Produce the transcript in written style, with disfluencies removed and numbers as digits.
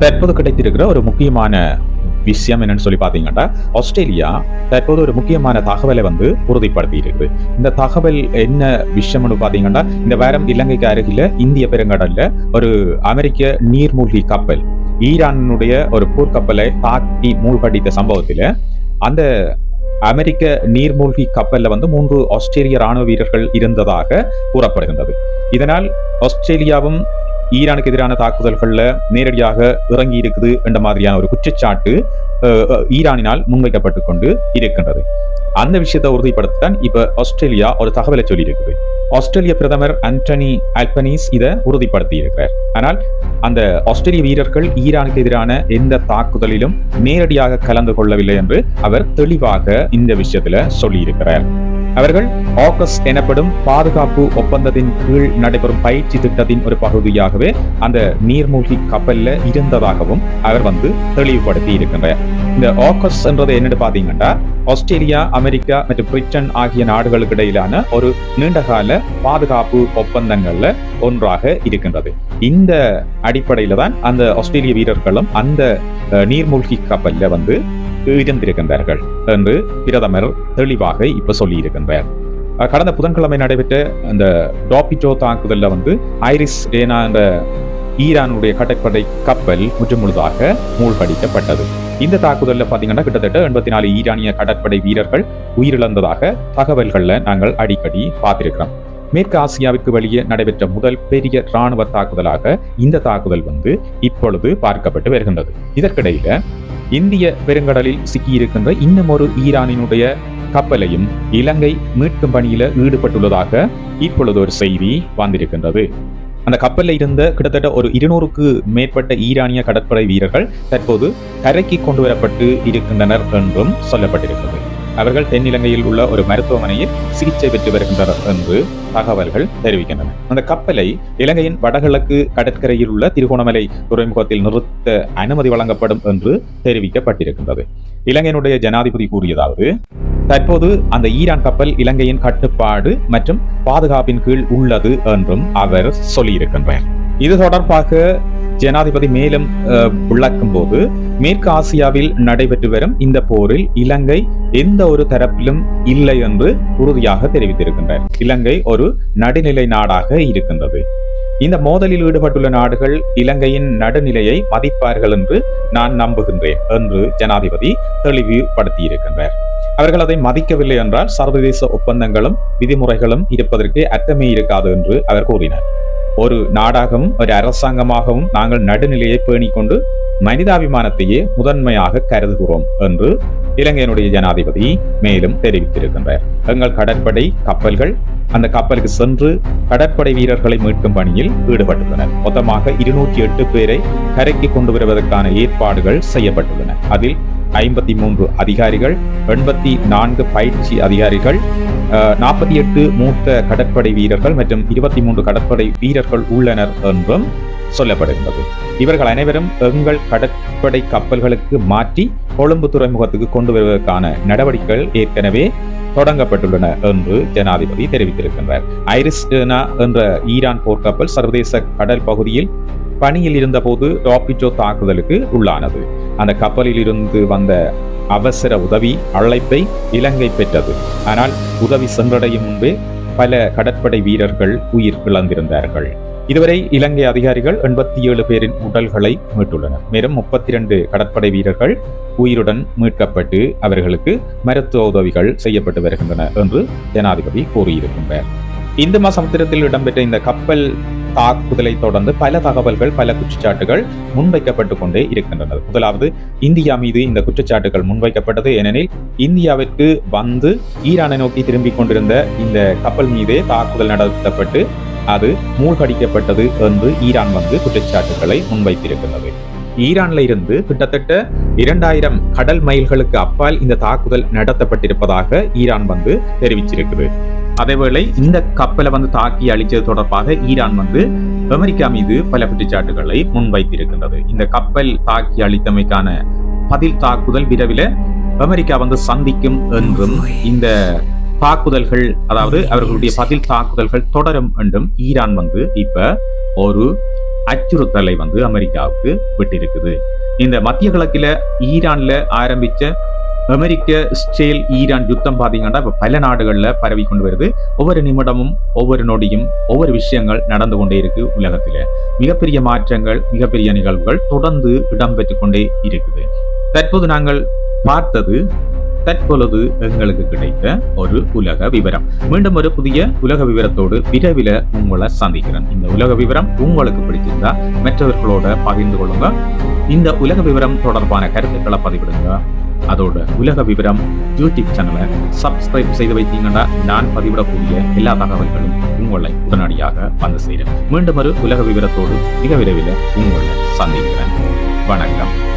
தற்போது கிடைத்திருக்கிற ஒரு முக்கியமான விஷயம் என்னன்னு சொல்லி பாத்தீங்கன்னா, ஆஸ்திரேலியா தற்போது ஒரு முக்கியமான தகவலை உறுதிப்படுத்தி இருக்குது. இந்த தகவல் என்ன விஷயம்னு பாத்தீங்கன்னா, இந்த வாரம் இலங்கைக்கு அருகில இந்திய பெருங்கடல்ல ஒரு அமெரிக்க நீர்மூழ்கி கப்பல் ஈரானுடைய ஒரு போர்க்கப்பலை தாக்கி மூழ்கடித்த சம்பவத்தில அந்த அமெரிக்க நீர்மூழ்கி கப்பல்ல 3 ஆஸ்திரேலிய ராணுவ வீரர்கள் இருந்ததாக கூறப்படுகின்றது. இதனால் ஆஸ்திரேலியாவும் ஈரானுக்கு எதிரான தாக்குதல்கள்ல நேரடியாக இறங்கி இருக்குது என்ற மாதிரியான ஒரு குற்றச்சாட்டு ஈரானினால் முன்வைக்கப்பட்டு கொண்டு இருக்கின்றது. அந்த விஷயத்தை உறுதிப்படுத்தத்தான் இப்ப ஆஸ்திரேலியா ஒரு தகவலை சொல்லி இருக்குது. ஆஸ்திரேலிய பிரதமர் ஆண்டனி அல்பனீஸ் இதை உறுதிப்படுத்தி இருக்கிறார். ஆனால் அந்த ஆஸ்திரேலிய வீரர்கள் ஈரானுக்கு எதிரான எந்த தாக்குதலிலும் நேரடியாக கலந்து கொள்ளவில்லை என்று அவர் தெளிவாக இந்த விஷயத்துல சொல்லி இருக்கிறார். அவர்கள் ஆகஸ் எனப்படும் பாதுகாப்பு ஒப்பந்தத்தின் கீழ் நடைபெறும் பயிற்சி திட்டத்தின் ஒரு பகுதியாகவே அந்த நீர்மூழ்கி கப்பல்ல இருந்ததாகவும் அவர் தெளிவுபடுத்தி இருக்கின்றார். இந்த ஆகஸ் என்றது என்னன்னு பாத்தீங்கன்னா, ஆஸ்திரேலியா, அமெரிக்கா மற்றும் பிரிட்டன் ஆகிய நாடுகளுக்கு இடையிலான ஒரு நீண்டகால பாதுகாப்பு ஒப்பந்தங்கள்ல ஒன்றாக இருக்கின்றது. இந்த அடிப்படையில தான் அந்த ஆஸ்திரேலிய வீரர்களும் அந்த நீர்மூழ்கி கப்பல்ல இருந்திருக்கின்றார்கள் என்று பிரதமர் தெளிவாக இப்ப சொல்லி இருக்கின்றார். கடந்த புதன்கிழமை நடைபெற்ற அந்த டாபிட்டோ தாக்குதல்ல ஐரிஸ் டேனா என்ற ஈரானுடைய கடற்படை கப்பல் முற்றுமுழுதாக மூழ்கடிக்கப்பட்டது. இந்த தாக்குதல்ல பாத்தீங்கன்னா கிட்டத்தட்ட 84 ஈரானிய கடற்படை வீரர்கள் உயிரிழந்ததாக தகவல்கள்ல நாங்கள் அடிக்கடி பார்த்திருக்கிறோம். மேற்கு ஆசியாவிற்கு வெளியே நடைபெற்ற முதல் பெரிய ராணுவ தாக்குதலாக இந்த தாக்குதல் இப்பொழுது பார்க்கப்பட்டு வருகின்றது. இதற்கிடையில இந்திய பெருங்கடலில் சிக்கியிருக்கின்ற இன்னும் ஒரு ஈரானினுடைய கப்பலையும் இலங்கை மீட்கும் பணியில ஈடுபட்டுள்ளதாக இப்பொழுது ஒரு செய்தி வந்திருக்கின்றது. அந்த கப்பலில் இருந்த கிட்டத்தட்ட ஒரு 200க்கு மேற்பட்ட ஈரானிய கடற்படை வீரர்கள் தற்போது கரைக்கு கொண்டு வரப்பட்டு இருக்கின்றனர் என்றும் சொல்லப்பட்டிருக்கிறது. அவர்கள் தென்னிலங்கையில் உள்ள ஒரு மருத்துவமனையில் சிகிச்சை பெற்று வருகின்றனர் என்று தகவல்கள் தெரிவிக்கின்றன. அந்த கப்பலை இலங்கையின் வடகிழக்கு கடற்கரையில் உள்ள திருகோணமலை துறைமுகத்தில் நிறுத்த அனுமதி வழங்கப்படும் என்று தெரிவிக்கப்பட்டிருக்கின்றது. இலங்கையினுடைய ஜனாதிபதி கூறியதாவது, தற்போது அந்த ஈரான் கப்பல் இலங்கையின் கட்டுப்பாடு மற்றும் பாதுகாப்பின் கீழ் உள்ளது என்றும் அவர் சொல்லியிருக்கின்றார். இது தொடர்பாக ஜனாதிபதி மேலும் விளக்கும் போது, மேற்கு ஆசியாவில் நடைபெற்று வரும் இந்த போரில் இலங்கை எந்த ஒரு தரப்பிலும் இல்லை என்று உறுதியாக தெரிவித்திருக்கின்றார். இலங்கை ஒரு நடுநிலை நாடாக இருக்கின்றது. இந்த மோதலில் ஈடுபட்டுள்ள நாடுகள் இலங்கையின் நடுநிலையை மதிப்பார்கள் என்று நான் நம்புகின்றேன் என்று ஜனாதிபதி தெளிவுபடுத்தியிருக்கின்றார். அவர்கள் அதை மதிக்கவில்லை என்றால் சர்வதேச ஒப்பந்தங்களும் விதிமுறைகளும் இருப்பதற்கு அர்த்தமே இருக்காது என்று அவர் கூறினார். ஒரு நாடாகவும் ஒரு அரசாங்கமாகவும் நாங்கள் நடுநிலையை பேணிக்கொண்டு மனிதாபிமானத்தையே முதன்மையாக கருதுகிறோம் என்று இலங்கையினுடைய ஜனாதிபதி மேலும் தெரிவித்திருக்கின்றார். எங்கள் கடற்படை கப்பல்கள் அந்த கப்பலுக்கு சென்று கடற்படை வீரர்களை மீட்கும் பணியில் ஈடுபட்டுள்ளனர். மொத்தமாக 208 பேரை கரைக்கு கொண்டு வருவதற்கான ஏற்பாடுகள் செய்யப்பட்டுள்ளன. அதில் 53 அதிகாரிகள், 84 பயிற்சி அதிகாரிகள், 48 மூத்த கடற்படை வீரர்கள் மற்றும் 23 கடற்படை வீரர்கள் உள்ளனர் என்றும் சொல்லப்படுகின்றது. இவர்கள் அனைவரும் எங்கள் கடற்படை கப்பல்களுக்கு மாற்றி கொழும்பு துறைமுகத்துக்கு கொண்டு வருவதற்கான நடவடிக்கைகள் ஏற்கனவே தொடங்கப்பட்டுள்ளன என்று ஜனாதிபதி தெரிவித்திருக்கின்றார். ஐரிஸ் டேனா என்ற ஈரான் போர்க்கப்பல் சர்வதேச கடல் பகுதியில் பணியில் இருந்தபோது டாபிட்டோ தாக்குதலுக்கு உள்ளானது. அந்த கப்பலில் இருந்து வந்த அவசர உதவி அழைப்பை இலங்கை பெற்றது. ஆனால் உதவி சென்றடையும் முன்பே பல கடற்படை வீரர்கள் உயிர் இழந்திருந்தார்கள். இதுவரை இலங்கை அதிகாரிகள் 87 பேரின் உடல்களை மீட்டுள்ளனர். மேலும் 32 கடற்படை வீரர்கள் உயிருடன் மீட்கப்பட்டு அவர்களுக்கு மருத்துவ உதவிகள் செய்யப்பட்டு வருகின்றன என்று ஜனாதிபதி கூறியிருக்கின்றார். இந்து சமுத்திரத்தில் இடம்பெற்ற இந்த கப்பல் தாக்குதலை தொடர்ந்து பல தகவல்கள், பல குற்றச்சாட்டுகள் முன்வைக்கப்பட்டு கொண்டே இருக்கின்றன. முதலாவது, இந்தியா மீது இந்த குற்றச்சாட்டுகள் முன்வைக்கப்பட்டது. ஏனெனில் இந்தியாவிற்கு ஈரானை நோக்கி திரும்பிக் கொண்டிருந்த இந்த கப்பல் மீதே தாக்குதல் நடத்தப்பட்டு அது மூழ்கடிக்கப்பட்டது என்று ஈரான் குற்றச்சாட்டுகளை முன்வைத்திருக்கிறது. ஈரான்ல இருந்து கிட்டத்தட்ட 2000 கடல் மைல்களுக்கு அப்பால் இந்த தாக்குதல் நடத்தப்பட்டிருப்பதாக ஈரான் தெரிவிச்சிருக்குது. அதேவேளை இந்த கப்பலை தாக்கி அழிச்சது தொடர்பாக ஈரான் அமெரிக்கா மீது பல குற்றச்சாட்டுகளை முன்வைத்திருக்கின்றது. இந்த கப்பல் தாக்கி அழித்தமைக்கான பதில் தாக்குதல் விரைவில் அமெரிக்கா சந்திக்கும் என்றும், இந்த தாக்குதல்கள், அதாவது அவர்களுடைய பதில் தாக்குதல்கள் தொடரும் என்றும் ஈரான் இப்ப ஒரு அச்சுறுத்தலை வந்து அமெரிக்காவுக்கு விட்டிருக்குது. இந்த மத்திய கிழக்கில ஈரான்ல ஆரம்பிச்ச அமெரிக்க இஸ்ரேல் ஈரான் யுத்தம் பாத்தீங்கன்னா இப்ப பல நாடுகள்ல பரவி கொண்டு வருது. ஒவ்வொரு நிமிடமும் ஒவ்வொரு நொடியும் ஒவ்வொரு விஷயங்கள் நடந்து கொண்டே இருக்கு. உலகத்தில மிகப்பெரிய மாற்றங்கள், மிகப்பெரிய நிகழ்வுகள் தொடர்ந்து இடம்பெற்றுக் கொண்டே இருக்குது. தற்போது நாங்கள் பார்த்தது தற்பொழுது எங்களுக்கு கிடைத்த ஒரு உலக விவரம். மீண்டும் ஒரு புதிய உலக விவரத்தோடு விரைவில் உங்களை சந்திக்கிறேன். இந்த உலக விவரம் உங்களுக்கு பிடிச்சிருந்தா மற்றவர்களோட பகிர்ந்து கொள்ளுங்க. இந்த உலக விவரம் தொடர்பான கருத்துக்களை பதிவிடுங்க. அதோட உலக விவரம் யூடியூப் சேனலை சப்ஸ்கிரைப் செய்து வைத்தீங்கன்னா நான் பதிவிடக்கூடிய எல்லா தகவல்களும் உங்களை உடனடியாக வந்து சேரும். மீண்டும் ஒரு உலக விவரத்தோடு மிக விரைவில் உங்களை சந்திக்கிறேன். வணக்கம்.